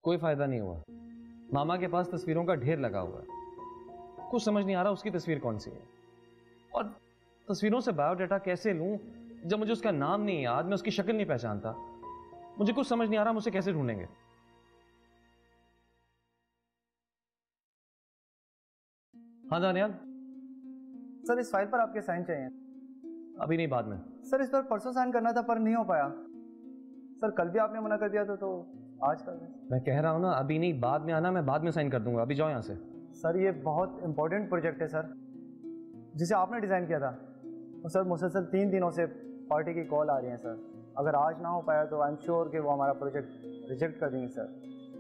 कोई फायदा नहीं हुआ। मामा के पास तस्वीरों का ढेर लगा हुआ है, कुछ समझ नहीं आ रहा उसकी तस्वीर कौन सी है, और तस्वीरों से बायोडाटा कैसे लूं जब मुझे उसका नाम नहीं याद, मैं उसकी शक्ल नहीं पहचानता। मुझे कुछ समझ नहीं आ रहा हम उसे कैसे ढूंढेंगे। हाँ दानियाल। सर इस फाइल पर आपके साइन चाहिए। अभी नहीं, बाद में। सर इस पर परसों साइन करना था पर नहीं हो पाया। सर कल भी आपने मना कर दिया था, तो आज कर दें। मैं कह रहा हूं ना, अभी नहीं, बाद में आना, मैं बाद में साइन कर दूंगा। अभी जाओ यहां से। सर ये बहुत इंपॉर्टेंट प्रोजेक्ट है सर, जिसे आपने डिज़ाइन किया था। और सर मुसलसल 3 दिनों से पार्टी की कॉल आ रही है सर। अगर आज ना हो पाया तो आई एम श्योर कि वो हमारा प्रोजेक्ट रिजेक्ट कर देंगे सर,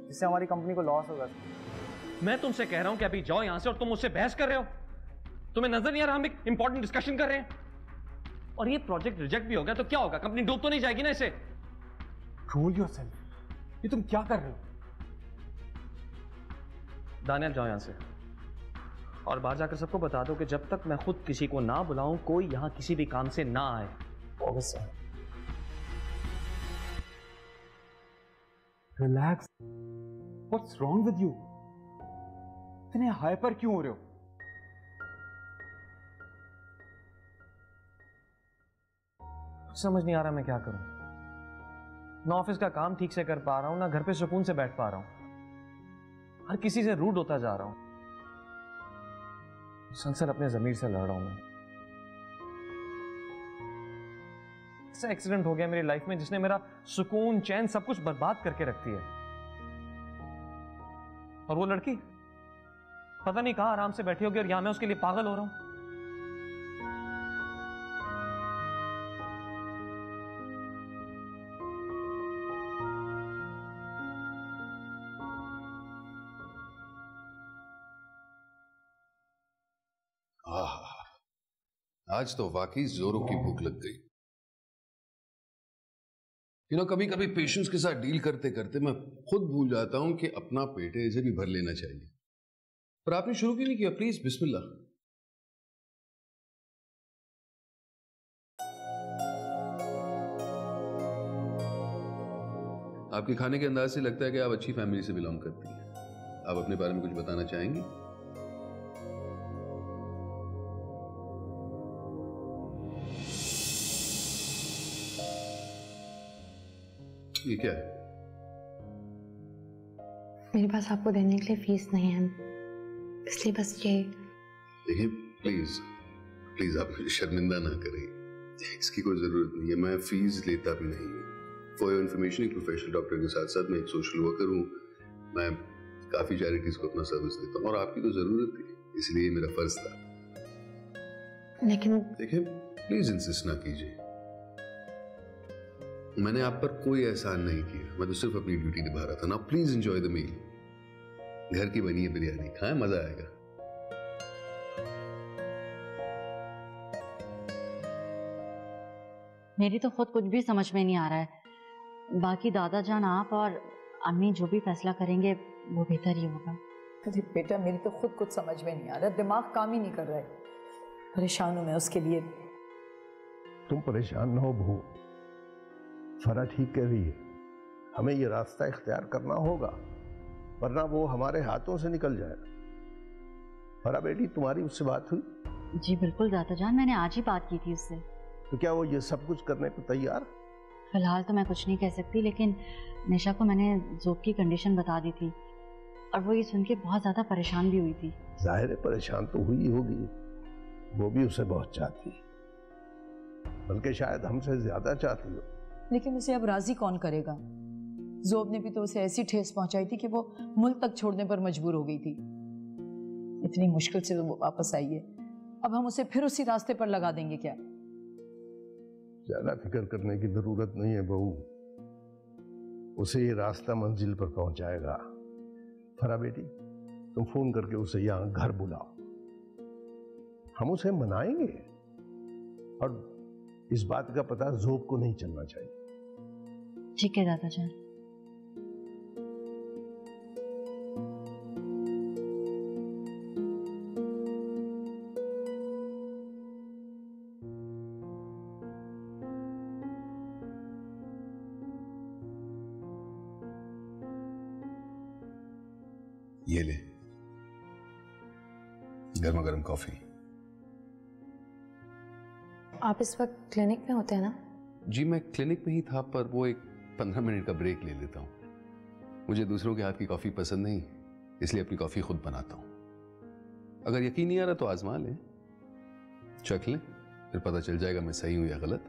जिससे हमारी कंपनी को लॉस होगा सर। मैं तुमसे कह रहा हूं कि अभी जाओ यहां से, और तुम मुझसे बहस कर रहे हो। तुम्हें नजर नहीं आ रहा हम एक इंपॉर्टेंट डिस्कशन कर रहे हैं? और ये प्रोजेक्ट रिजेक्ट भी हो गया तो क्या होगा? कंपनी डूब तो नहीं जाएगी ना इसे? कंट्रोल योरसेल्फ, ये तुम क्या कर रहे हो? दानियाल जाओ यहां से, और बाहर जाकर सबको बता दो कि जब तक मैं खुद किसी को ना बुलाऊं कोई यहां किसी भी काम से ना आए। Okay sir. Relax, what's wrong with you? इतने हाइपर क्यों हो रहे हो? समझ नहीं आ रहा मैं क्या करूं। ना ऑफिस का काम ठीक से कर पा रहा हूं, ना घर पे सुकून से बैठ पा रहा हूं, हर किसी से रूड होता जा रहा हूं। मुसलसल अपने जमीर से लड़ रहा हूं मैं। ऐसा एक्सीडेंट हो गया मेरी लाइफ में जिसने मेरा सुकून, चैन, सब कुछ बर्बाद करके रख दिया। और वो लड़की पता नहीं कहां आराम से बैठी होगी, और यहां मैं उसके लिए पागल हो रहा हूं। आज तो वाकई जोरों की भूख लग गई। कभी कभी पेशेंट्स के साथ डील करते करते मैं खुद भूल जाता हूं कि अपना पेट है, इसे भी भर लेना चाहिए। पर आपने शुरू क्यों नहीं किया? प्लीज बिस्मिल्लाह। आपके खाने के अंदाज से लगता है कि आप अच्छी फैमिली से बिलोंग करती हैं। आप अपने बारे में कुछ बताना चाहेंगी? ये क्या है? मेरे पास आपको देने के लिए फीस नहीं है, इसलिए बस ये। देखिए प्लीज प्लीज आप शर्मिंदा ना करें, इसकी कोई जरूरत नहीं है। मैं फीस लेता भी नहीं हूँ। फॉर योर इन्फॉर्मेशन, एक प्रोफेशनल डॉक्टर के साथ साथ मैं एक सोशल वर्कर हूँ। मैं काफी चैरिटीज को अपना सर्विस देता हूँ, और आपकी तो जरूरत थी, इसलिए मेरा फर्ज था। लेकिन देखिए प्लीज इंसिस्ट ना कीजिए। मैंने आप पर कोई एहसान नहीं किया, मैं तो सिर्फ अपनी ड्यूटी निभा रहा था ना। Please enjoy the meal. घर की बनी है बिरयानी, खाएं, मजा आएगा। मेरी तो खुद कुछ भी समझ में नहीं आ रहा है। बाकी दादा जान, आप और अम्मी जो भी फैसला करेंगे वो बेहतर ही होगा। अरे बेटा, मेरी तो खुद कुछ समझ में नहीं आ रहा, दिमाग काम ही नहीं कर रहा है। परेशान हूं मैं उसके लिए। तुम परेशान ना हो बहू, फरा ठीक कह रही है। हमें ये रास्ता इख्तियार करना होगा, वरना वो हमारे हाथों से निकल जाएगा। फरा बेटी, तुम्हारी उससे बात हुई? जी बिल्कुल दादा जान, मैंने आज ही बात की थी उससे। तो क्या वो ये सब कुछ करने को तैयार? फिलहाल तो मैं कुछ नहीं कह सकती, लेकिन निशा को मैंने जोब की कंडीशन बता दी थी, और वो ये सुन के बहुत ज्यादा परेशान भी हुई थी। जाहिर है परेशान तो हुई होगी, वो भी उसे बहुत चाहती है, बल्कि शायद हमसे ज्यादा चाहती हो। लेकिन उसे अब राजी कौन करेगा? जोब ने भी तो उसे ऐसी ठेस पहुंचाई थी कि वो मुल्क तक छोड़ने पर मजबूर हो गई थी। इतनी मुश्किल से वो वापस आई है, अब हम उसे फिर उसी रास्ते पर लगा देंगे क्या? ज्यादा फिक्र करने की जरूरत नहीं है बहू, उसे ये रास्ता मंजिल पर पहुंचाएगा। फरा बेटी, तुम फोन करके उसे यहाँ घर बुलाओ, हम उसे मनाएंगे, और इस बात का पता जोब को नहीं चलना चाहिए। ठीक है दादा जान। ये ले, गर्मा गर्म कॉफी। आप इस वक्त क्लिनिक में होते हैं ना? जी मैं क्लिनिक में ही था, पर वो एक 15 मिनट का ब्रेक ले लेता हूँ। मुझे दूसरों के हाथ की कॉफी पसंद नहीं, इसलिए अपनी कॉफी खुद बनाता हूँ। अगर यकीन नहीं आ रहा तो आजमा लें, चख लें, फिर पता चल जाएगा मैं सही हूं या गलत।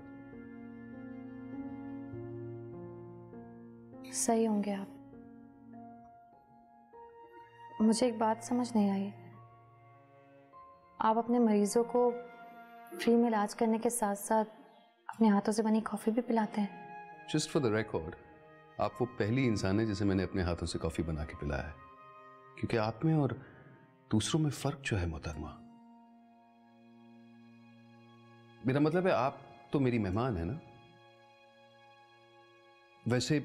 सही होंगे आप। मुझे एक बात समझ नहीं आई, आप अपने मरीजों को फ्री में इलाज करने के साथ साथ अपने हाथों से बनी कॉफी भी पिलाते हैं? जस्ट फॉर द रिकॉर्ड, आप वो पहली इंसान है जिसे मैंने अपने हाथों से कॉफी बना के पिलाया है, क्योंकि आप में और दूसरों में फर्क जो है मोहतरमा, मेरा मतलब है आप तो मेरी मेहमान है ना। वैसे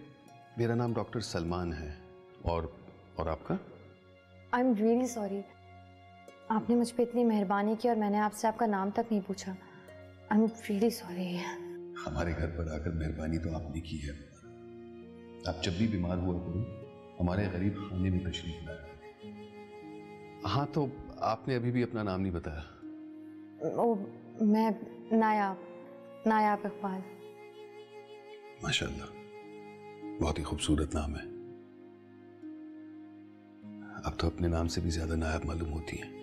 मेरा नाम डॉक्टर सलमान है, और आपका? आई एम रियली सॉरी, आपने मुझ पर इतनी मेहरबानी की और मैंने आपसे आपका नाम तक नहीं पूछा। I am really sorry. हमारे घर पर आकर मेहरबानी तो आपने की है। आप जब भी बीमार हुआ करो हमारे गरीब खाने में तशरीफ लाया। हाँ, तो आपने अभी भी अपना नाम नहीं बताया। ओ, मैं नायाब इकबाल। माशाल्लाह, बहुत ही खूबसूरत नाम है। अब तो अपने नाम से भी ज्यादा नायाब मालूम होती हैं।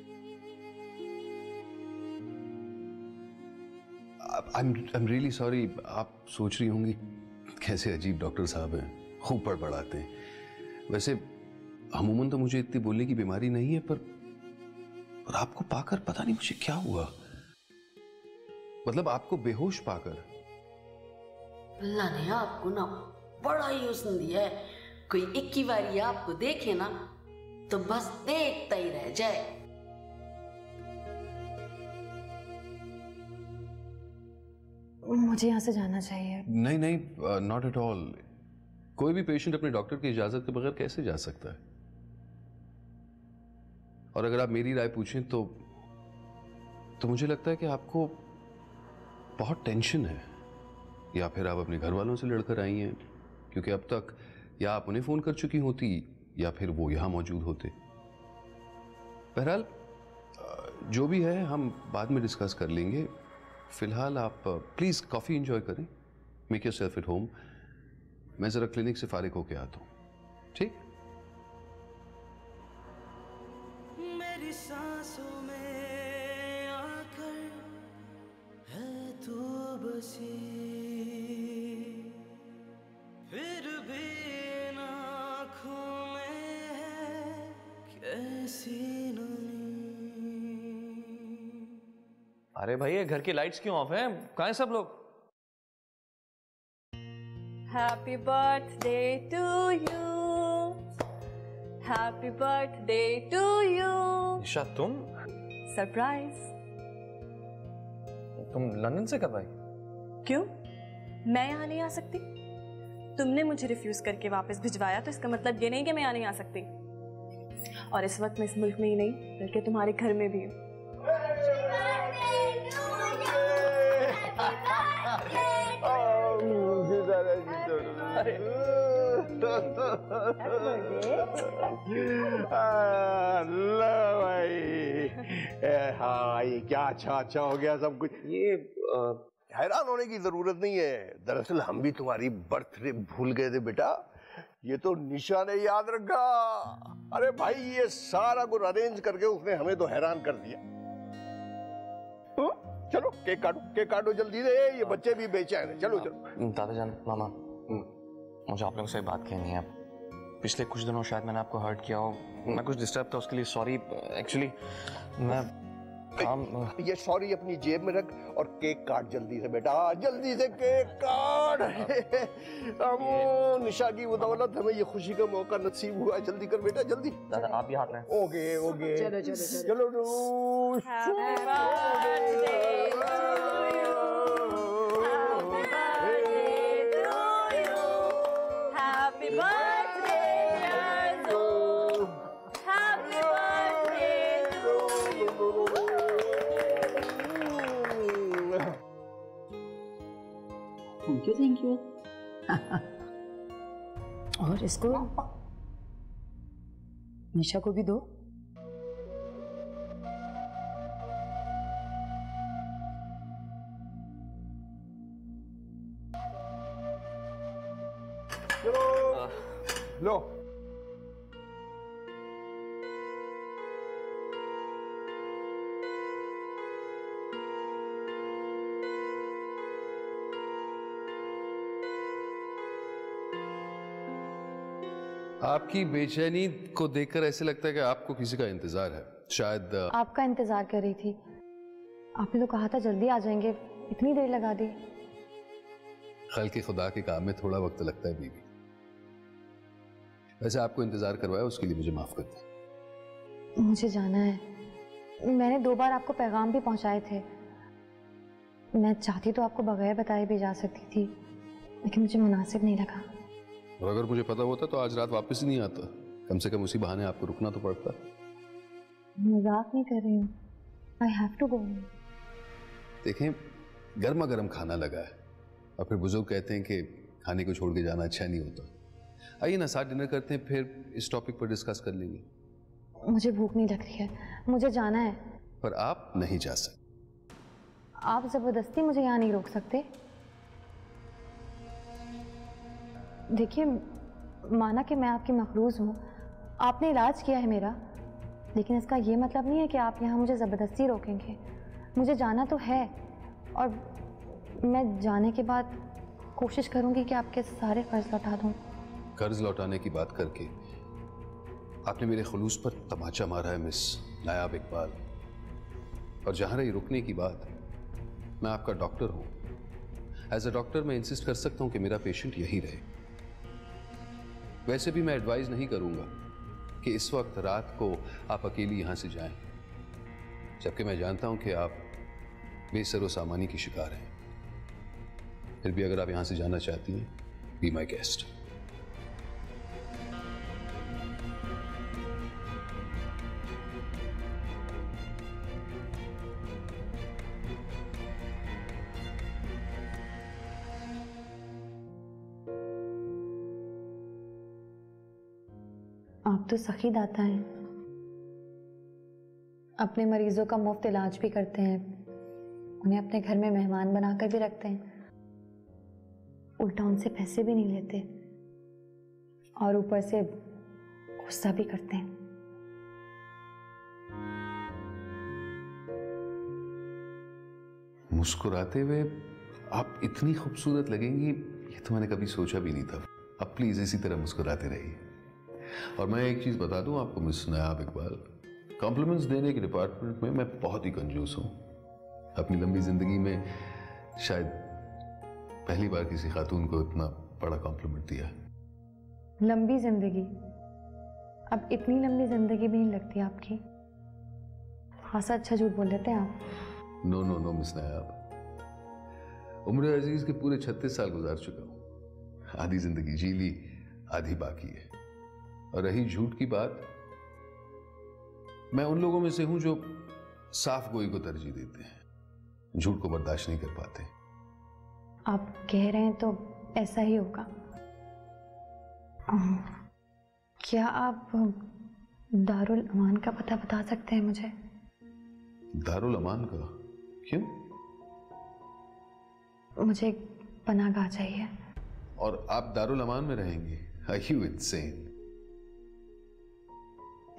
I'm really sorry, आप सोच रही होंगी कैसे अजीब डॉक्टर साहब हैं, खूब पढ़ाते हैं। वैसे अमूमन तो मुझे इतनी बोलने की बीमारी नहीं है, पर आपको पाकर पता नहीं मुझे क्या हुआ। मतलब आपको बेहोश पाकर। अल्लाह ने आपको ना बड़ा ही हुस्न दिया है। कोई 21 बारी आपको देखे ना तो बस देखता ही रह जाए। मुझे यहाँ से जाना चाहिए। नहीं नहीं, नॉट एट ऑल। कोई भी पेशेंट अपने डॉक्टर की इजाजत के बगैर कैसे जा सकता है? और अगर आप मेरी राय पूछें तो मुझे लगता है कि आपको बहुत टेंशन है, या फिर आप अपने घर वालों से लड़कर आई हैं, क्योंकि अब तक या आप उन्हें फोन कर चुकी होती या फिर वो यहां मौजूद होते। बहरहाल जो भी है हम बाद में डिस्कस कर लेंगे। फिलहाल आप प्लीज कॉफी एंजॉय करें, मेक योरसेल्फ एट होम। मैं जरा क्लिनिक से फारिग होके आता हूं, ठीक? मेरी सांसों में आकर है तू बसी, फिर भी इन आँखों में है कैसी नमी। अरे भाई, ये घर की लाइट्स क्यों ऑफ हैं? कहाँ हैं सब लोग? Happy birthday to you. Happy birthday to you. निशा, तुम सरप्राइज। तुम लंदन से कब आई? क्यों, मैं यहाँ नहीं आ सकती? तुमने मुझे रिफ्यूज करके वापस भिजवाया, तो इसका मतलब ये नहीं कि मैं यहाँ नहीं आ सकती। और इस वक्त मैं इस मुल्क में ही नहीं बल्कि तुम्हारे घर में भी हूँ। हाँ, ये क्या अच्छा हो गया सब कुछ। ये हैरान होने की जरूरत नहीं है। दरअसल हम भी तुम्हारी बर्थडे भूल गए थे बेटा, ये तो निशा ने याद रखा। अरे भाई, ये सारा कुछ अरेंज करके उसने हमें तो हैरान कर दिया। चलो केक काटो जल्दी से, ये बच्चे भी बेचैन हैं। चलो चलो। दादाजान, मामा, मुझे आप लोगों से बात कहनी है। पिछले कुछ दिनों शायद मैंने आपको हर्ट किया हो, मैं कुछ डिस्टर्ब था, उसके लिए सॉरी। एक्चुअली मैं ये सॉरी अपनी जेब में रख और केक काट जल्दी से बेटा, जल्दी से केक काट। निशा की बदौलत हमें ये खुशी का मौका नसीब हुआ। जल्दी कर बेटा, जल्दी। दादा आप भी हाथ में। ओके चलो थैंक यू। और इसको निशा को भी दो। लो। आपकी बेचैनी को देखकर ऐसे लगता है कि आपको किसी का इंतजार है। शायद आपका इंतजार कर रही थी। आपने तो कहा था जल्दी आ जाएंगे, इतनी देर लगा दी। खल के खुदा के काम में थोड़ा वक्त लगता है बीवी। वैसे आपको इंतजार करवाया उसके लिए मुझे माफ कर दे। मुझे जाना है। मैंने 2 बार आपको पैगाम भी पहुंचाए थे। मैं चाहती तो आपको बगैर बताए भी जा सकती थी, लेकिन मुझे मुनासिब नहीं लगा। और अगर मुझे पता होता तो आज रात वापस ही नहीं आता। कम से कम उसी बहाने आपको रुकना तो पड़ता। मजाक नहीं कर रही हूँ। I have to go. देखें, गर्मा गर्म खाना लगा है और फिर बुजुर्ग कहते हैं कि खाने को छोड़ के जाना अच्छा नहीं होता। आइए ना, साथ डिनर करते हैं, फिर इस टॉपिक पर डिस्कस कर लेंगे। मुझे भूख नहीं लग रही है, मुझे जाना है। पर आप नहीं जा सकते। आप जबरदस्ती मुझे यहाँ नहीं रोक सकते। देखिए, माना कि मैं आपकी मखरूज हूँ, आपने इलाज किया है मेरा, लेकिन इसका ये मतलब नहीं है कि आप यहाँ मुझे ज़बरदस्ती रोकेंगे। मुझे जाना तो है और मैं जाने के बाद कोशिश करूँगी कि आपके सारे कर्ज लौटा दूँ। कर्ज लौटाने की बात करके आपने मेरे खुलूस पर तमाचा मारा है मिस नायाब इकबाल। और जहाँ रही रुकने की बात, मैं आपका डॉक्टर हूँ। एज अ डॉक्टर मैं इंसिस्ट कर सकता हूँ कि मेरा पेशेंट यही रहे। वैसे भी मैं एडवाइज नहीं करूँगा कि इस वक्त रात को आप अकेली यहाँ से जाएं, जबकि मैं जानता हूँ कि आप बेसरो सामानी की शिकार हैं। फिर भी अगर आप यहाँ से जाना चाहती हैं, बी माई गेस्ट। आप तो सखी दाता हैं। अपने मरीजों का मुफ्त इलाज भी करते हैं, उन्हें अपने घर में मेहमान बनाकर भी रखते हैं, उल्टा उनसे पैसे भी नहीं लेते और ऊपर से गुस्सा भी करते हैं। मुस्कुराते हुए आप इतनी खूबसूरत लगेंगी, ये तो मैंने कभी सोचा भी नहीं था। अब प्लीज इसी तरह मुस्कुराते रहिए। और मैं एक चीज बता दूं आपको मिस नायाब इकबाल, कॉम्प्लीमेंट्स देने के डिपार्टमेंट में मैं बहुत ही कंजूस हूं। अपनी लंबी जिंदगी में शायद पहली बार किसी खातून को इतना बड़ा कॉम्प्लीमेंट दिया। लंबी जिंदगी? अब इतनी लंबी जिंदगी भी नहीं लगती आपकी। खासा अच्छा झूठ बोल लेते हैं आप। नो नो नो मिस नायाब, उम्र अजीज के पूरे 36 साल गुजार चुका हूं। आधी जिंदगी जी ली, आधी बाकी है। और रही झूठ की बात, मैं उन लोगों में से हूं जो साफ गोई को तरजीह देते हैं, झूठ को बर्दाश्त नहीं कर पाते। आप कह रहे हैं तो ऐसा ही होगा। क्या आप दारुल अमान का पता बता सकते हैं मुझे? दारुल अमान का? क्यों? मुझे एक पनाहगाह चाहिए। और आप दारुल अमान में रहेंगे? Are you insane?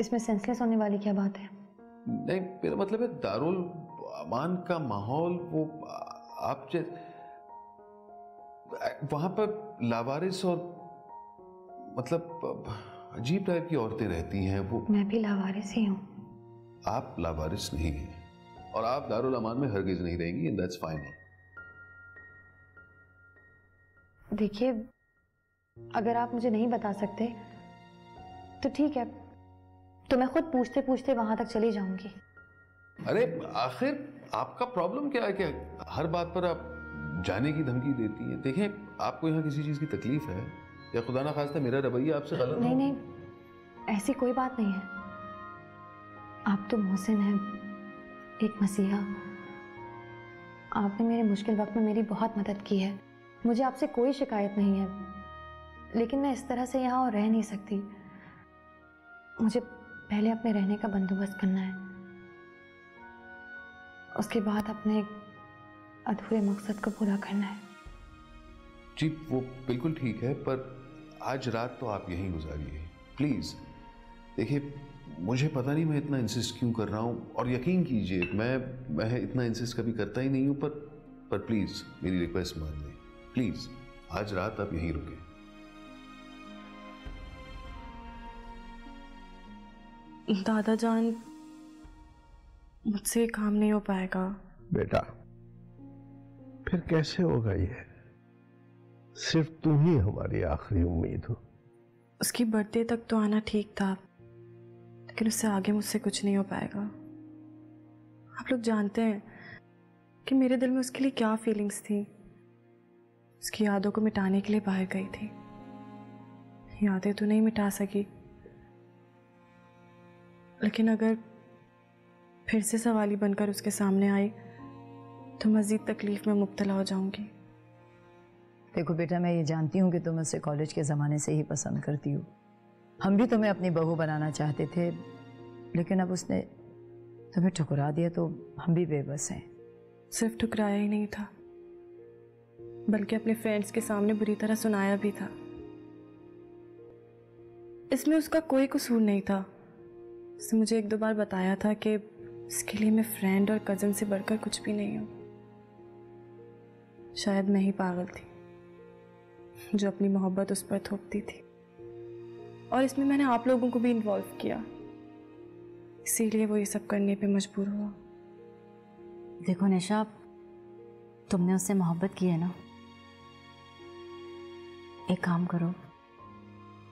इसमें सेंसलेस होने वाली क्या बात है? नहीं, मेरा मतलब है दारुल अमान का माहौल, वो आप वहां पर लावारिस और मतलब अजीब टाइप की औरतें रहती हैं। वो मैं भी लावारिस ही हूँ। आप लावारिस नहीं हैं और आप दारुल अमान में हरगिज नहीं रहेंगी, एंड दैट्स फाइन। देखिए, अगर आप मुझे नहीं बता सकते तो ठीक है, तो मैं खुद पूछते पूछते वहां तक चली जाऊंगी। अरे आखिर आपका प्रॉब्लम क्या है कि हर बात पर आप जाने की धमकी देती हैं? देखें, आपको यहाँ किसी चीज की तकलीफ है या खुदा ना खास्ता मेरा रवैया आपसे गलत? नहीं नहीं, ऐसी कोई बात नहीं है। आप तो मोहसिन हैं, एक मसीहा। आपने मेरे मुश्किल वक्त में मेरी बहुत मदद की है, मुझे आपसे कोई शिकायत नहीं है, लेकिन मैं इस तरह से यहाँ और रह नहीं सकती। मुझे पहले अपने रहने का बंदोबस्त करना है, उसके बाद अपने अधूरे मकसद को पूरा करना है। जी वो बिल्कुल ठीक है, पर आज रात तो आप यहीं गुजारिए प्लीज। देखिए मुझे पता नहीं मैं इतना इंसिस्ट क्यों कर रहा हूँ, और यकीन कीजिए मैं इतना इंसिस्ट कभी करता ही नहीं हूँ, पर प्लीज मेरी रिक्वेस्ट मान लें प्लीज। आज रात आप यहीं रुके। दादा जान, मुझसे काम नहीं हो पाएगा। बेटा फिर कैसे होगा ये? सिर्फ तुम ही हमारी आखिरी उम्मीद हो। उसकी बर्थडे तक तो आना ठीक था, लेकिन उससे आगे मुझसे कुछ नहीं हो पाएगा। आप लोग जानते हैं कि मेरे दिल में उसके लिए क्या फीलिंग्स थी। उसकी यादों को मिटाने के लिए बाहर गई थी। यादें तो नहीं मिटा सकी, लेकिन अगर फिर से सवाली बनकर उसके सामने आई तो मज़ीद तकलीफ में मुब्तला हो जाऊंगी। देखो बेटा, मैं ये जानती हूँ कि तुम उसे कॉलेज के ज़माने से ही पसंद करती हो। हम भी तुम्हें अपनी बहू बनाना चाहते थे, लेकिन अब उसने तुम्हें ठुकरा दिया तो हम भी बेबस हैं। सिर्फ ठुकराया ही नहीं था, बल्कि अपने फ्रेंड्स के सामने बुरी तरह सुनाया भी था। इसमें उसका कोई कसूर नहीं था। उसने मुझे एक दो बार बताया था कि इसके लिए मैं फ्रेंड और कज़न से बढ़कर कुछ भी नहीं हूँ। शायद मैं ही पागल थी जो अपनी मोहब्बत उस पर थोपती थी, और इसमें मैंने आप लोगों को भी इन्वॉल्व किया, इसीलिए वो ये सब करने पे मजबूर हुआ। देखो निशा, तुमने उससे मोहब्बत की है ना, एक काम करो,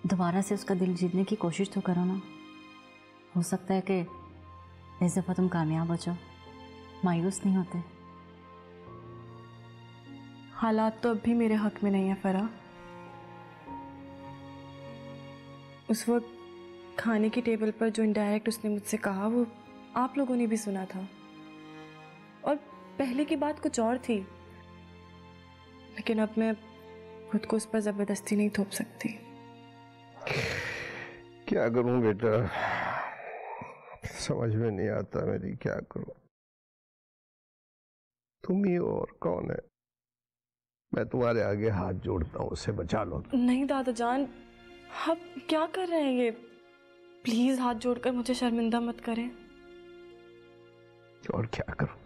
दोबारा से उसका दिल जीतने की कोशिश तो करो ना। हो सकता है कि इस दफ़ा तुम कामयाब हो जाओ, मायूस नहीं होते। हालात तो अब भी मेरे हक में नहीं है फरा। उस वक्त खाने की टेबल पर जो इनडायरेक्ट उसने मुझसे कहा वो आप लोगों ने भी सुना था, और पहले की बात कुछ और थी, लेकिन अब मैं खुद को उस पर ज़बरदस्ती नहीं थोप सकती। क्या करूं बेटा, समझ में नहीं आता मेरी, क्या करूं। तुम ही हो और कौन है। मैं तुम्हारे आगे हाथ जोड़ता हूं, उसे बचा लो। नहीं दादा जान, आप क्या कर रहे हैं ये? प्लीज हाथ जोड़कर मुझे शर्मिंदा मत करें। और क्या करूं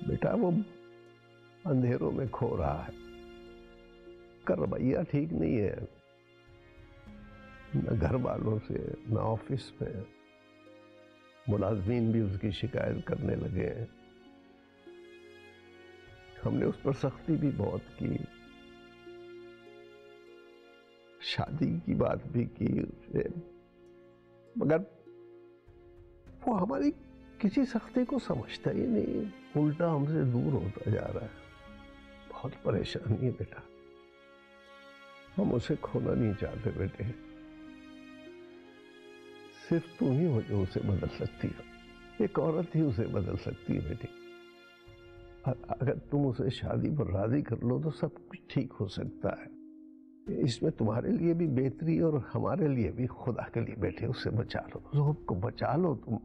बेटा, वो अंधेरों में खो रहा है, का रवैया ठीक नहीं है, न घर वालों से न ऑफिस में। मुलाजमीन भी उसकी शिकायत करने लगे हैं। हमने उस पर सख्ती भी बहुत की, शादी की बात भी की उससे, मगर वो हमारी किसी सख्ती को समझता ही नहीं, उल्टा हमसे दूर होता जा रहा है। बहुत परेशानी है बेटा, हम उसे खोना नहीं चाहते बेटे। सिर्फ तुम ही हो जो उसे बदल सकती हो, एक औरत ही उसे बदल सकती है बेटी। अगर तुम उसे शादी पर राजी कर लो तो सब कुछ ठीक हो सकता है। इसमें तुम्हारे लिए भी बेहतरी और हमारे लिए भी। खुदा के लिए बेटे उसे बचा लो, ज़ोहब को बचा लो तुम।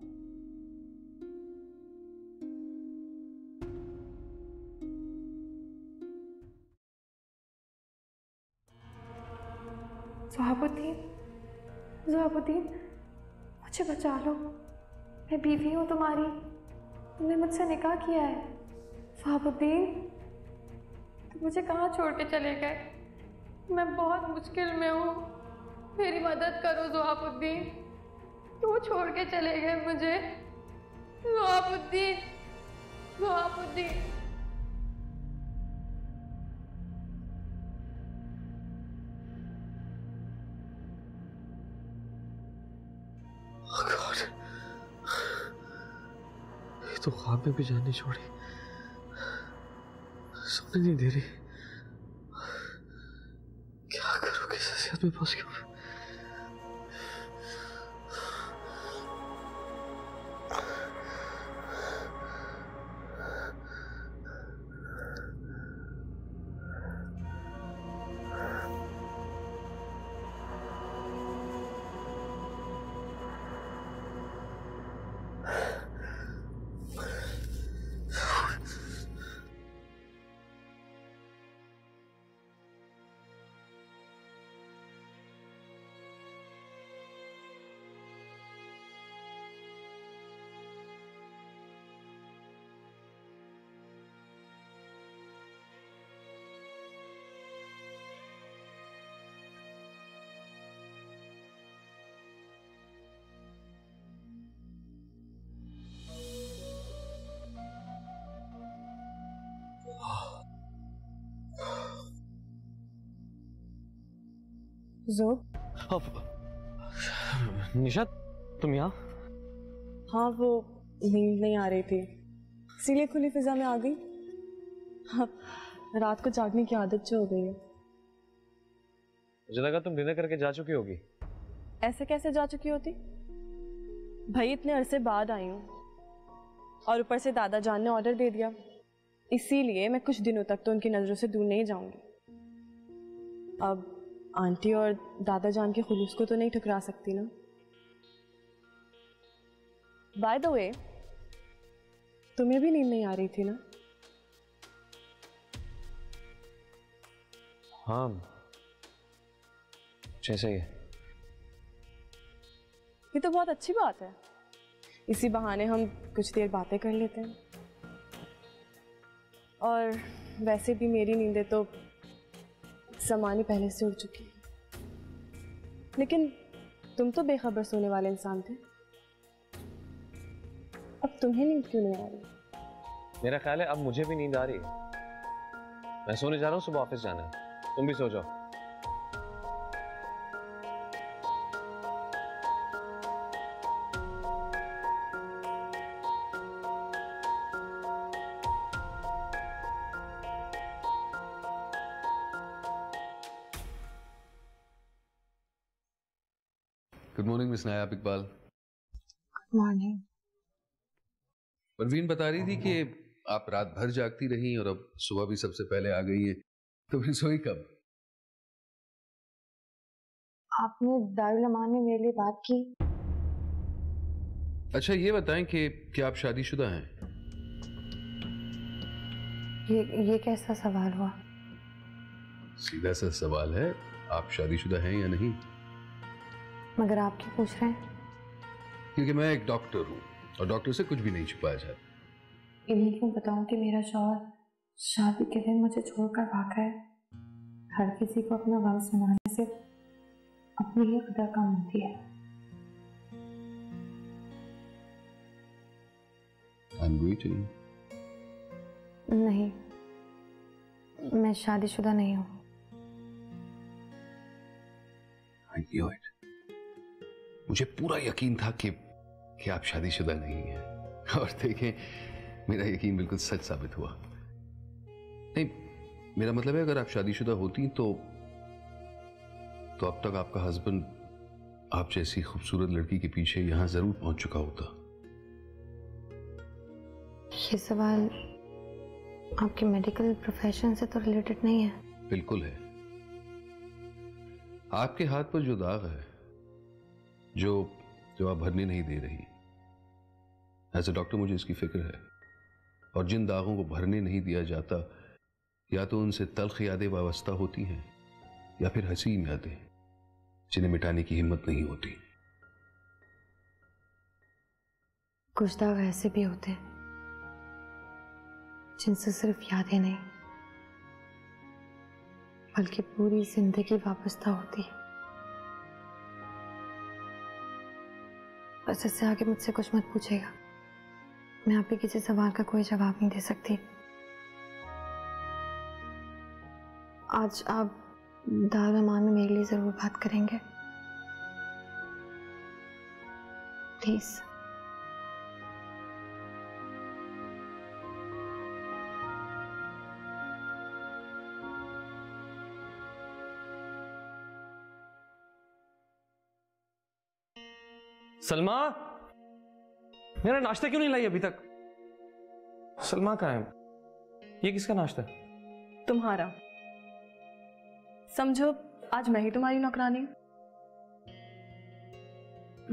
ज़ुहाबुद्दीन, मुझे बचा लो, मैं बीवी हूँ तुम्हारी, तुमने मुझसे निकाह किया है। ज़ुहाबुद्दीन, तुम मुझे कहाँ छोड़ के चले गए? मैं बहुत मुश्किल में हूँ, मेरी मदद करो ज़ुहाबुद्दीन। क्यों छोड़ के चले गए मुझे? ज़ुहाबुद्दीन, ज़ुहाबुद्दीन। गॉड, ये तो ख्वाब में भी जान नहीं छोड़ी, सोने नहीं दे रही। क्या करूं, किस हसीयत में फंस गया। ज़ोब। निशा, तुम यहाँ? हाँ, वो नींद नहीं आ रही थी, इसीलिए खुली फिजा में आ गई। हाँ, रात को जागने की आदत जो हो गई है। मुझे लगा तुम डिनर करके जा चुकी होगी। ऐसे कैसे जा चुकी होती भाई, इतने अरसे बाद आई हूँ, और ऊपर से दादा जान ने ऑर्डर दे दिया, इसीलिए मैं कुछ दिनों तक तो उनकी नज़रों से दूर नहीं जाऊंगी। अब आंटी और दादा जान के खुलूस को तो नहीं ठुकरा सकती ना। बाय द वे, तुम्हें भी नींद नहीं आ रही थी ना? हाँ, जैसे ही। ये तो बहुत अच्छी बात है, इसी बहाने हम कुछ देर बातें कर लेते हैं। और वैसे भी मेरी नींदें तो समानी पहले से उड़ चुकी है, लेकिन तुम तो बेखबर सोने वाले इंसान थे, अब तुम्हें नींद क्यों नहीं आ रही? मेरा ख्याल है अब मुझे भी नींद आ रही है। मैं सोने जा रहा हूँ, सुबह ऑफिस जाना है, तुम भी सो जाओ। Good morning miss Nayab Iqbal. Good morning. Parveen बता रही थी कि आप रात भर जागती रही और अब सुबह भी सबसे पहले आ गई है, तो फिर सोई कब? आपने दारुल अमान में मेरे लिए बात की। अच्छा ये बताएं कि क्या आप शादीशुदा हैं? ये कैसा सवाल हुआ? सीधा सा सवाल है, आप शादीशुदा हैं या नहीं? मगर आप क्यों पूछ रहे हैं? क्योंकि मैं एक डॉक्टर हूँ और डॉक्टर से कुछ भी नहीं छुपाया जाता। इन्हीं क्यों बताऊं कि मेरा शौहर शादी के दिन मुझे छोड़कर भागा है। हर किसी को अपना गम सुनाने से अपनी ही कदर कम होती है। I'm waiting. नहीं, मैं शादीशुदा नहीं हूँ। I knew it. मुझे पूरा यकीन था कि आप शादीशुदा नहीं हैं, और देखें मेरा यकीन बिल्कुल सच साबित हुआ। नहीं, मेरा मतलब है अगर आप शादीशुदा होती तो अब तक आपका हस्बैंड आप जैसी खूबसूरत लड़की के पीछे यहां जरूर पहुंच चुका होता। ये सवाल आपके मेडिकल प्रोफेशन से तो रिलेटेड नहीं है। बिल्कुल है। आपके हाथ पर जो दाग है, जो आप भरने नहीं दे रही, एज ए डॉक्टर मुझे इसकी फिक्र है। और जिन दागों को भरने नहीं दिया जाता, या तो उनसे तल्ख यादें वाबस्ता होती हैं या फिर हसीन यादें जिन्हें मिटाने की हिम्मत नहीं होती। कुछ दाग ऐसे भी होते हैं जिनसे सिर्फ यादें नहीं बल्कि पूरी जिंदगी वाबस्ता होती है। बस इससे आगे मुझसे कुछ मत पूछेगा, मैं आपके किसी सवाल का कोई जवाब नहीं दे सकती। आज आप दारुल अमान में मेरे लिए जरूर बात करेंगे, प्लीज। सलमा, मेरा नाश्ता क्यों नहीं लाई अभी तक? सलमा कहाँ है? ये किसका नाश्ता है? तुम्हारा। समझो आज मैं ही तुम्हारी नौकरानी हूं।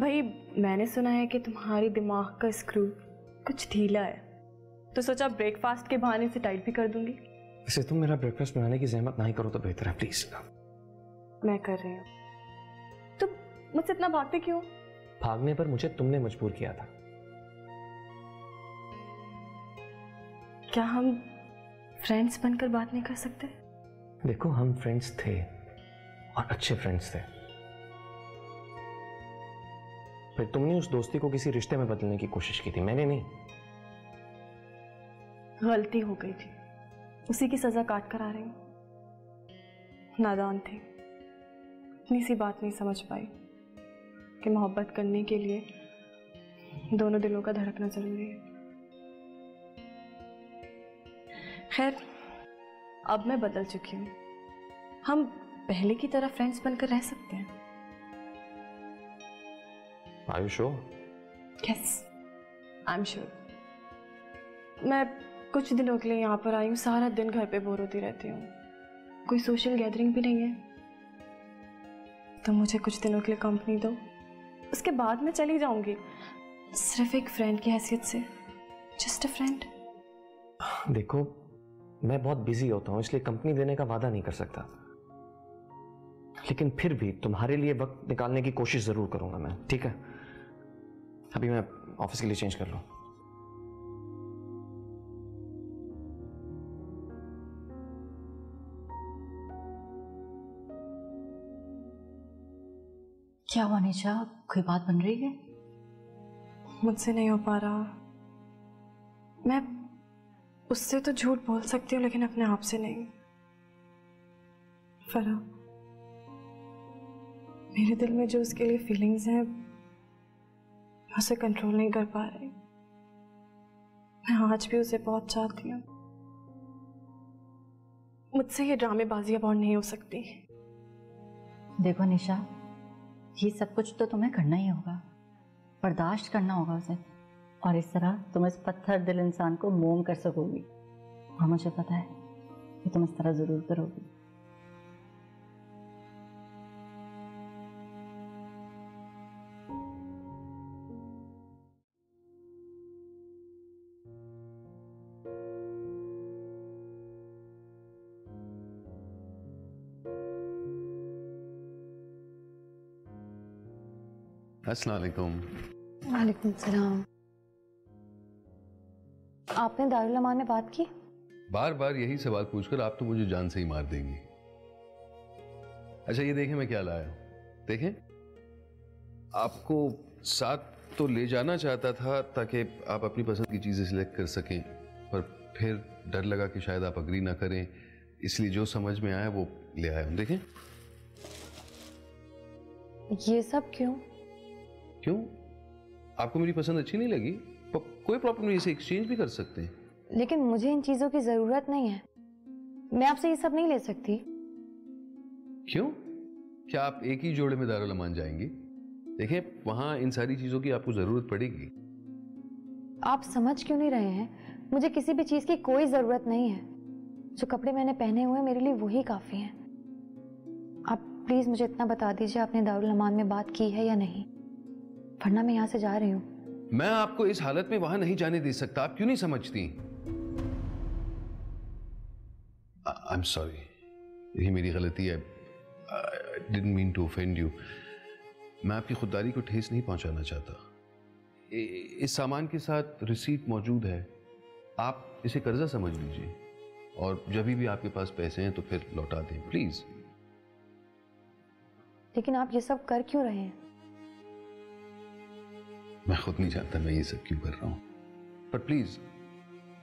भाई, मैंने सुना है कि तुम्हारी दिमाग का स्क्रू कुछ ढीला है, तो सोचा ब्रेकफास्ट के बहाने से टाइट भी कर दूंगी। वैसे तुम मेरा ब्रेकफास्ट बनाने की जहमत नहीं करो तो बेहतर है, प्लीज। मैं कर रही हूँ। तो मुझसे इतना भागते क्यों? भागने पर मुझे तुमने मजबूर किया था। क्या हम फ्रेंड्स बनकर बात नहीं कर सकते? देखो, हम फ्रेंड्स थे और अच्छे फ्रेंड्स थे, फिर तुमने उस दोस्ती को किसी रिश्ते में बदलने की कोशिश की थी, मैंने नहीं। गलती हो गई थी, उसी की सजा काट कर आ रही हूं। नादान थी, इतनी सी बात नहीं समझ पाई कि मोहब्बत करने के लिए दोनों दिलों का धड़कना जरूरी है। खैर, अब मैं बदल चुकी हूँ। हम पहले की तरह फ्रेंड्स बनकर रह सकते हैं। Are you sure? Yes, I'm sure. मैं कुछ दिनों के लिए यहाँ पर आई हूँ, सारा दिन घर पे बोर होती रहती हूँ, कोई सोशल गैदरिंग भी नहीं है, तो मुझे कुछ दिनों के लिए कंपनी दो, उसके बाद मैं चली जाऊंगी, सिर्फ एक फ्रेंड की हैसियत से, जस्ट अ फ्रेंड। देखो, मैं बहुत बिजी होता हूँ इसलिए कंपनी देने का वादा नहीं कर सकता, लेकिन फिर भी तुम्हारे लिए वक्त निकालने की कोशिश जरूर करूंगा मैं, ठीक है? अभी मैं ऑफिस के लिए चेंज कर लूं। क्या हुआ निशा, कोई बात बन रही है? मुझसे नहीं हो पा रहा। मैं उससे तो झूठ बोल सकती हूँ लेकिन अपने आप से नहीं। फरा, मेरे दिल में जो उसके लिए फीलिंग्स हैं मैं उसे कंट्रोल नहीं कर पा रही। मैं आज भी उसे बहुत चाहती हूँ। मुझसे ये ड्रामेबाजी अब और नहीं हो सकती। देखो निशा, ये सब कुछ तो तुम्हें करना ही होगा, बर्दाश्त करना होगा उसे, और इस तरह तुम इस पत्थर दिल इंसान को मोम कर सकोगी। और मुझे पता है कि तुम इस तरह जरूर करोगी। अस्सलाम वालेकुम। वालेकुम सलाम। आपने दारुल अमान में बात की? बार बार यही सवाल पूछकर आप तो मुझे जान से ही मार देंगी। अच्छा ये देखें मैं क्या लाया हूं, देखें। आपको साथ तो ले जाना चाहता था ताकि आप अपनी पसंद की चीजें सिलेक्ट कर सकें, पर फिर डर लगा कि शायद आप अग्री ना करें, इसलिए जो समझ में आया वो ले आया हूं। देखें। ये सब क्यों? क्यों? आपको मेरी पसंद अच्छी नहीं लगी? कोई प्रॉब्लम नहीं, इसे एक्सचेंज भी कर सकते हैं। लेकिन मुझे इन चीजों की जरूरत नहीं है। मैं आपसे ये सब नहीं ले सकती। क्यों? क्या आप एक ही जोड़े में दारुल अमान जाएंगी? देखें, वहां इन सारी चीजों की आपको जरूरत पड़ेगी। आप समझ क्यों नहीं रहे हैं? मुझे किसी भी चीज की कोई जरूरत नहीं है। जो कपड़े मैंने पहने हुए मेरे लिए वही काफी हैं। आप प्लीज मुझे इतना बता दीजिए, आपने दारुल अमान में बात की है या नहीं, वरना मैं यहाँ से जा रही हूँ। मैं आपको इस हालत में वहां नहीं जाने दे सकता। आप क्यों नहीं समझती? आई एम सॉरी, यही मेरी गलती है। I didn't mean to offend you. मैं आपकी खुददारी को ठेस नहीं पहुंचाना चाहता। इस सामान के साथ रिसीट मौजूद है, आप इसे कर्जा समझ लीजिए, और जब भी आपके पास पैसे हैं तो फिर लौटा दें प्लीज। लेकिन आप ये सब कर क्यों रहे हैं? मैं खुद नहीं जानता मैं ये सब क्यों कर रहा हूं, पर प्लीज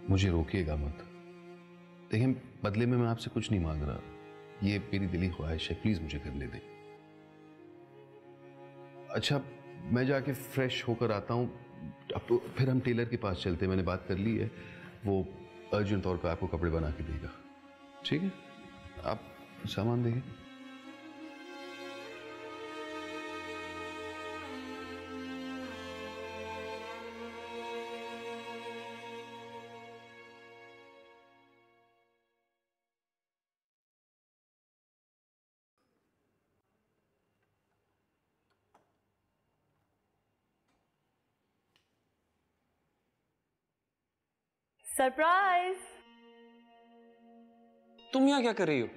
मुझे रोकिएगा मत। देखिए, बदले में मैं आपसे कुछ नहीं मांग रहा, ये मेरी दिली ख्वाहिश है, प्लीज मुझे करने दें। अच्छा, मैं जाके फ्रेश होकर आता हूं, अब तो फिर हम टेलर के पास चलते हैं। मैंने बात कर ली है, वो अर्जेंट तौर पे आपको कपड़े बना के देगा। ठीक है, आप सामान देंगे। सरप्राइज! तुम यहाँ क्या कर रही हो?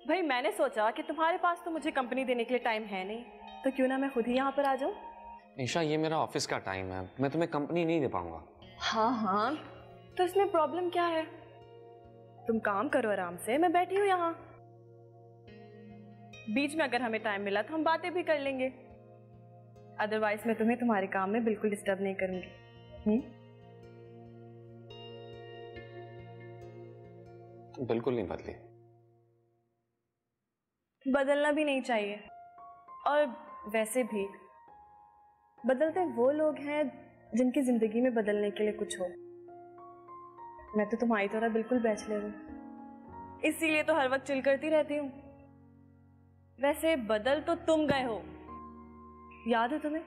भाई मैंने सोचा कि तुम्हारे पास तो मुझे कंपनी देने के लिए टाइम है नहीं, तो क्यों ना मैं खुद ही यहाँ पर आ जाऊँ। निशा, ये मेरा ऑफिस का टाइम है, मैं तुम्हें कंपनी नहीं दे पाऊंगा। हाँ हाँ, तो इसमें प्रॉब्लम क्या है? तुम काम करो आराम से, मैं बैठी हूँ यहाँ। बीच में अगर हमें टाइम मिला तो हम बातें भी कर लेंगे, अदरवाइज मैं तुम्हें तुम्हारे काम में बिल्कुल डिस्टर्ब नहीं करूंगी। बिल्कुल नहीं बदली। बदलना भी नहीं चाहिए। और वैसे भी बदलते वो लोग हैं जिनकी जिंदगी में बदलने के लिए कुछ हो। मैं तो तुम्हारी तरह बिल्कुल बैचलर हूँ, इसीलिए तो हर वक्त चिल करती रहती हूँ। वैसे बदल तो तुम गए हो, याद है तुम्हें?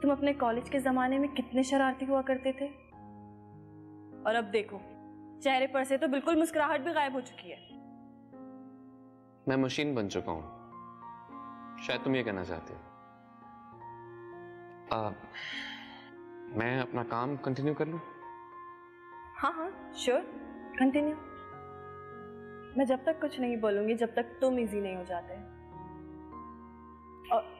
तुम अपने कॉलेज के जमाने में कितने शरारती हुआ करते थे, और अब देखो चेहरे पर से तो बिल्कुल मुस्कुराहट भी गायब हो चुकी है। मैं मशीन बन चुका हूं, शायद तुम ये कहना चाहते हो। मैं अपना काम कंटिन्यू कर लूं? हाँ हाँ श्योर, कंटिन्यू। मैं जब तक कुछ नहीं बोलूंगी जब तक तुम इजी नहीं हो जाते। और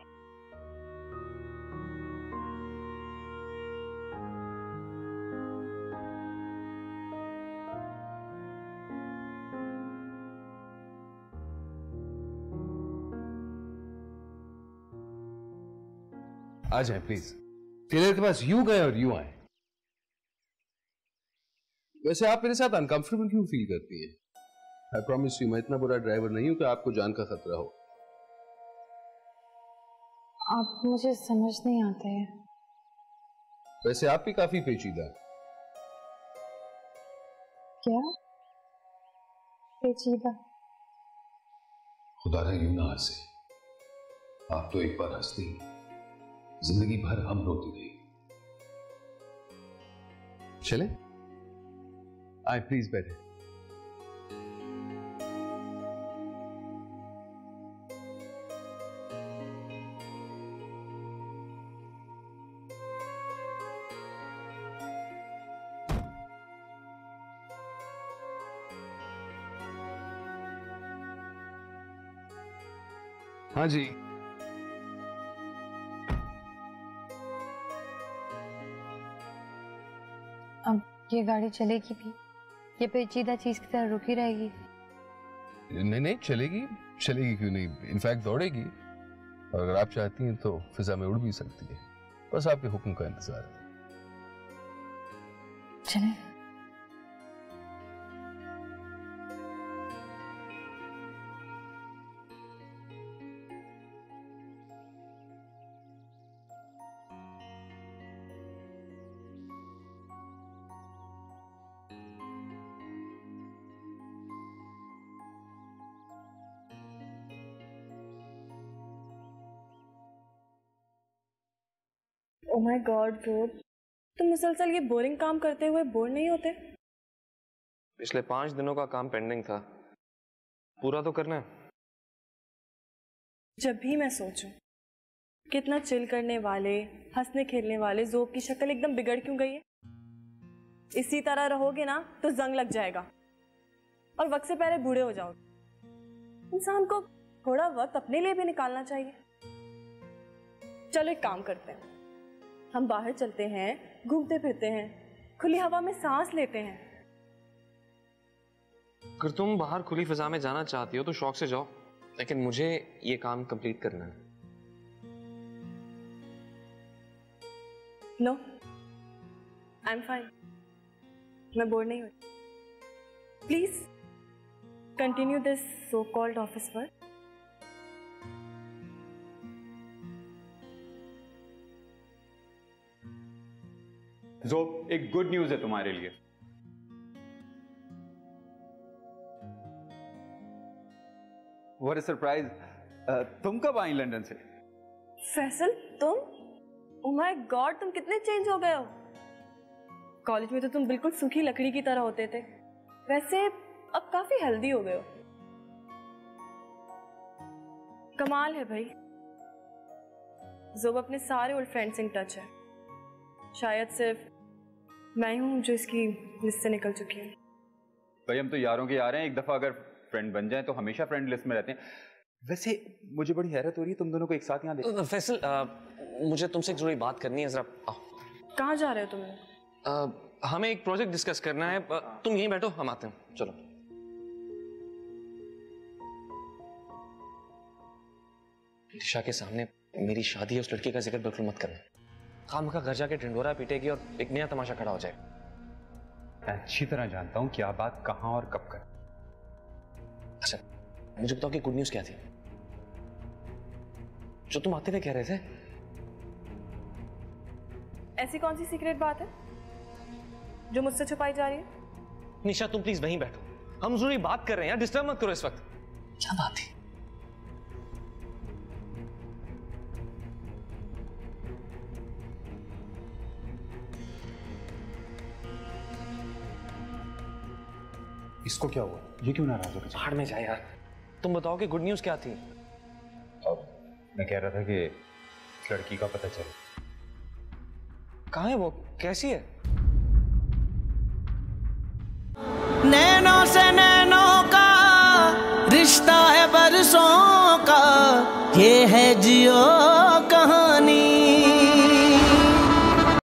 आ जाए प्लीज। टेलर के पास यूं गए और यूं आए। वैसे आप मेरे साथ अनकंफर्टेबल क्यों फील करती हैं? आई प्रॉमिस यू, मैं इतना बुरा ड्राइवर नहीं हूं कि आपको जान का खतरा हो। आप मुझे समझ नहीं आते हैं। वैसे आप भी काफी पेचीदा। क्या पेचीदा? खुदा ने यूं ना हंसे। आप तो एक बार हंसती, जिंदगी भर हम रोती रही। चले आए, प्लीज बैठे। हाँ जी, अब ये गाड़ी चलेगी भी? ये पेचीदा चीज की तरह रुकी रहेगी? नहीं नहीं, चलेगी। चलेगी क्यों नहीं, इनफैक्ट दौड़ेगी। और अगर आप चाहती हैं तो फिजा में उड़ भी सकती है। बस आपके हुक्म का इंतजार है। चले। ओह माय गॉड ध्रुव, तुम मुसलसल ये बोरिंग काम करते हुए बोर नहीं होते? पिछले 5 दिनों का काम पेंडिंग था, पूरा तो करना है। जब भी मैं सोचूं कितना चिल करने वाले, हंसने खेलने वाले ज़ोब की शक्ल एकदम बिगड़ क्यों गई है। इसी तरह रहोगे ना तो जंग लग जाएगा और वक्त से पहले बूढ़े हो जाओगे। इंसान को थोड़ा वक्त अपने लिए भी निकालना चाहिए। चलो एक काम करते हैं, हम बाहर चलते हैं, घूमते फिरते हैं, खुली हवा में सांस लेते हैं। अगर तुम बाहर खुली फिजा में जाना चाहती हो तो शौक से जाओ, लेकिन मुझे ये काम कंप्लीट करना है। नो, आई एम फाइन, मैं बोर नहीं हुई। Please continue this so called office work. Zhob, एक गुड न्यूज है तुम्हारे लिए। What a surprise. तुम कब आई लंदन से? फैसल, तुम? ओह माय गॉड, तुम कितने चेंज हो गए हो। कॉलेज में तो तुम बिल्कुल सूखी लकड़ी की तरह होते थे, वैसे अब काफी हेल्दी हो गए हो। कमाल है भाई, ज़ोब अपने सारे ओल्ड फ्रेंड्स इन टच है। शायद सिर्फ मैं हूं जो इसकी लिस्ट से निकल चुकी हूँ। भाई हम तो यारों के यार हैं, एक दफा अगर फ्रेंड बन जाए तो हमेशा फ्रेंड लिस्ट में रहते हैं। वैसे मुझे बड़ी हैरत हो रही है तुम दोनों को एक साथ यहाँ देख। फैसल, मुझे तुमसे एक जरूरी बात करनी है, जरा आओ। कहाँ जा रहे हो तुम? हमें एक प्रोजेक्ट डिस्कस करना है, तुम यहीं बैठो, हम आते हैं। चलो। दिशा के सामने मेरी शादी है उस लड़की का जिक्र बिल्कुल मत करना। काम का घर जाके ढिंडोरा पीटेगी और एक नया तमाशा खड़ा हो जाएगा। मैं अच्छी तरह जानता हूँ क्या बात कहाँ और कब कर। अच्छा मुझे बताओ कि गुड न्यूज़ क्या थी? जो तुम आते हुए कह रहे थे। ऐसी कौन सी सीक्रेट बात है जो मुझसे छुपाई जा रही है? निशा तुम प्लीज वहीं बैठो, हम जरूरी बात कर रहे हैं यार, डिस्टर्ब मत करो इस वक्त। क्या बात है? इसको क्या हुआ? ये क्यों नाराज हो गया? बाहर में जाए यार। तुम बताओ कि गुड न्यूज क्या थी? अब मैं कह रहा था कि इस लड़की का पता चले। कहाँ है वो? कैसी है? नैनों से नैनों का रिश्ता है बरसों का, ये है जियो